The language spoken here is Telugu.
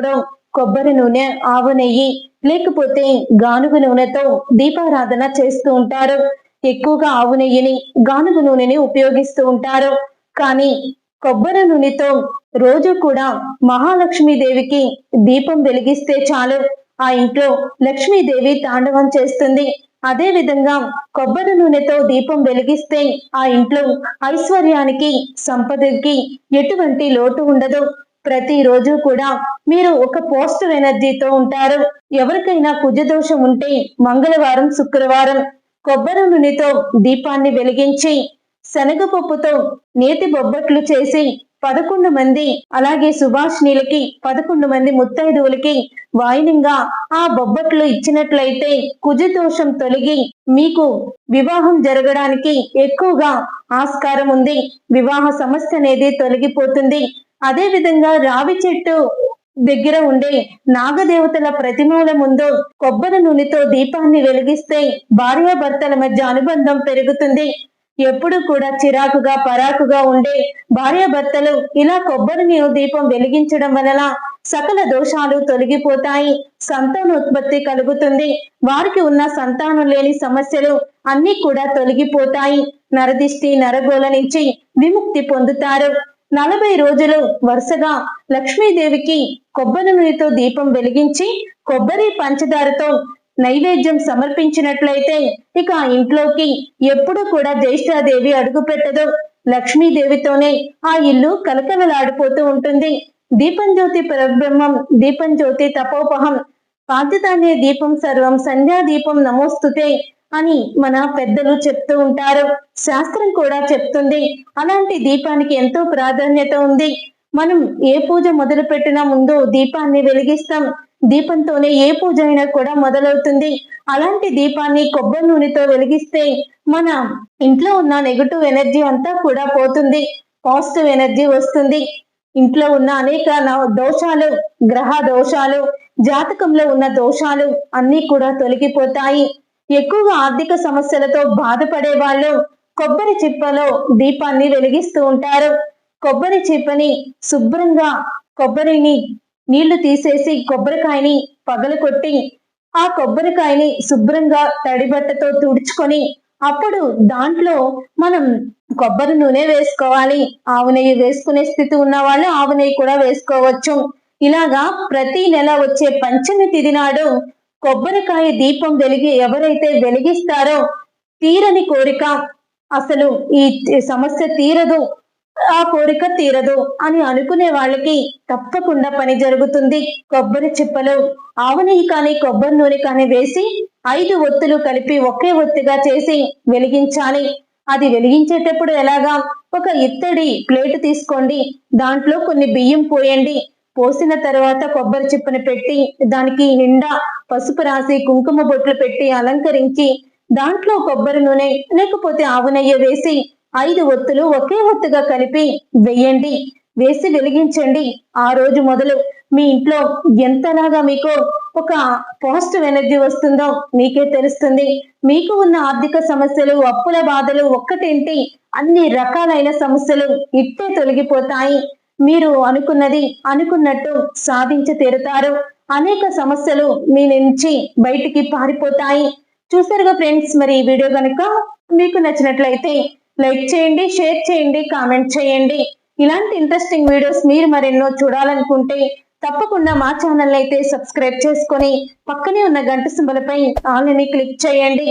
కూడా కొబ్బరి నూనె, ఆవు నెయ్యి లేకపోతే గానుగ నూనెతో దీపారాధన చేస్తూ ఉంటారు. ఎక్కువగా ఆవు నెయ్యిని, గానుగ నూనెని ఉపయోగిస్తూ ఉంటారు. కానీ కొబ్బరి నూనెతో రోజు కూడా మహాలక్ష్మీదేవికి దీపం వెలిగిస్తే చాలు, ఆ ఇంట్లో లక్ష్మీదేవి తాండవం చేస్తుంది. అదే విధంగా కొబ్బరి నూనెతో దీపం వెలిగిస్తే ఆ ఇంట్లో ఐశ్వర్యానికి, సంపదకి ఎటువంటి లోటు ఉండదు. ప్రతిరోజు కూడా మీరు ఒక పాజిటివ్ ఎనర్జీతో ఉంటారు. ఎవరికైనా కుజదోషం ఉంటే మంగళవారం, శుక్రవారం కొబ్బరి నూనెతో దీపాన్ని వెలిగించి శనగపప్పుతో నేతి బొబ్బట్లు చేసి 11 మంది, అలాగే సుభాషిణులకి 11 మంది ముత్తైదువులకి వాయినంగా ఆ బొబ్బట్లు ఇచ్చినట్లయితే కుజదోషం తొలగి మీకు వివాహం జరగడానికి ఎక్కువగా ఆస్కారం ఉంది. వివాహ సమస్య అనేది తొలగిపోతుంది. అదే విధంగా రావి చెట్టు దగ్గర ఉండే నాగదేవతల ప్రతిమల ముందు కొబ్బరి నూనెతో దీపాన్ని వెలిగిస్తే భార్యాభర్తల మధ్య అనుబంధం పెరుగుతుంది. ఎప్పుడు కూడా చిరాకుగా, పరాకుగా ఉండే భార్యాభర్తలు ఇలా కొబ్బరి దీపం వెలిగించడం వలన సకల దోషాలు తొలగిపోతాయి. సంతానోత్పత్తి కలుగుతుంది. వారికి ఉన్న సంతానం లేని సమస్యలు అన్ని కూడా తొలగిపోతాయి. నరదిష్టి, నరగోల నుంచి విముక్తి పొందుతారు. 40 రోజులు వరుసగా లక్ష్మీదేవికి కొబ్బరి నూనెతో దీపం వెలిగించి కొబ్బరి పంచదారతో నైవేద్యం సమర్పించినట్లయితే ఇక ఆ ఇంట్లోకి ఎప్పుడు కూడా జ్యేష్ఠాదేవి అడుగు పెట్టదు. లక్ష్మీదేవితోనే ఆ ఇల్లు కలకలలాడిపోతూ ఉంటుంది. దీపం జ్యోతి పరబ్రహ్మం, దీపం జ్యోతి తపోపహం, పాద్యతానే దీపం సర్వం, సంధ్యా దీపం నమోస్తుతే అని మన పెద్దలు చెప్తూ ఉంటారు. శాస్త్రం కూడా చెప్తుంది. అలాంటి దీపానికి ఎంతో ప్రాధాన్యత ఉంది. మనం ఏ పూజ మొదలు పెట్టినా ముందు దీపాన్ని వెలిగిస్తాం. దీపంతోనే ఏ పూజ అయినా కూడా మొదలవుతుంది. అలాంటి దీపాన్ని కొబ్బరి నూనెతో వెలిగిస్తే మన ఇంట్లో ఉన్న నెగటివ్ ఎనర్జీ అంతా కూడా పోతుంది. పాజిటివ్ ఎనర్జీ వస్తుంది. ఇంట్లో ఉన్న అనేక దోషాలు, గ్రహ దోషాలు, జాతకంలో ఉన్న దోషాలు అన్నీ కూడా తొలగిపోతాయి. ఎక్కువగా ఆర్థిక సమస్యలతో బాధపడే వాళ్ళు కొబ్బరి చిప్పలో దీపాన్ని వెలిగిస్తూ ఉంటారు. కొబ్బరి చిప్పని శుభ్రంగా కొబ్బరిని నీళ్లు తీసేసి కొబ్బరికాయని పగలకొట్టి ఆ కొబ్బరికాయని శుభ్రంగా తడిబట్టతో తుడుచుకొని అప్పుడు దాంట్లో మనం కొబ్బరి నూనె వేసుకోవాలి. ఆవు నెయ్యి వేసుకునే స్థితి ఉన్న వాళ్ళు ఆవు నెయ్యి కూడా వేసుకోవచ్చు. ఇలాగా ప్రతి నెల వచ్చే పంచమి తిథి నాడు కొబ్బరికాయ దీపం ఎవరైతే వెలిగిస్తారో తీరని కోరిక, అసలు ఈ సమస్య తీరదు, ఆ కోరిక తీరదు అని అనుకునే వాళ్ళకి తప్పకుండా పని జరుగుతుంది. కొబ్బరి చిప్పలో ఆవు నెయ్యి కానీ కొబ్బరి నూనె కానీ వేసి 5 ఒత్తులు కలిపి ఒకే ఒత్తిగా చేసి వెలిగించాలి. అది వెలిగించేటప్పుడు ఎలాగా, ఒక ఇత్తడి ప్లేట్ తీసుకోండి, దాంట్లో కొన్ని బియ్యం పోయండి. పోసిన తర్వాత కొబ్బరి చిప్పని పెట్టి దానికి నిండా పసుపు రాసి కుంకుమ బొట్లు పెట్టి అలంకరించి దాంట్లో కొబ్బరి నూనె లేకపోతే ఆవు నెయ్యి వేసి 5 ఒత్తులు ఒకే ఒత్తుగా కలిపి వేయండి. వేసి వెలిగించండి. ఆ రోజు మొదలు మీ ఇంట్లో ఎంతలాగా మీకు ఒక పాజిటివ్ ఎనర్జీ వస్తుందో మీకే తెలుస్తుంది. మీకు ఉన్న ఆర్థిక సమస్యలు, అప్పుల బాధలు ఒక్కటేంటి, అన్ని రకాలైన సమస్యలు ఇట్టే తొలగిపోతాయి. మీరు అనుకున్నది అనుకున్నట్టు సాధించి తీరుతారు. అనేక సమస్యలు మీ నుంచి బయటికి పారిపోతాయి. చూసారుగా ఫ్రెండ్స్, మరి ఈ వీడియో కనుక మీకు నచ్చినట్లయితే లైక్ చేయండి, షేర్ చేయండి, కామెంట్ చేయండి. ఇలాంటి ఇంట్రెస్టింగ్ వీడియోస్ మీరు మరెన్నో చూడాలనుకుంటే తప్పకుండా మా ఛానల్ అయితే సబ్స్క్రైబ్ చేసుకొని పక్కనే ఉన్న గంట సింబల్ పై ఆల్ అని క్లిక్ చేయండి.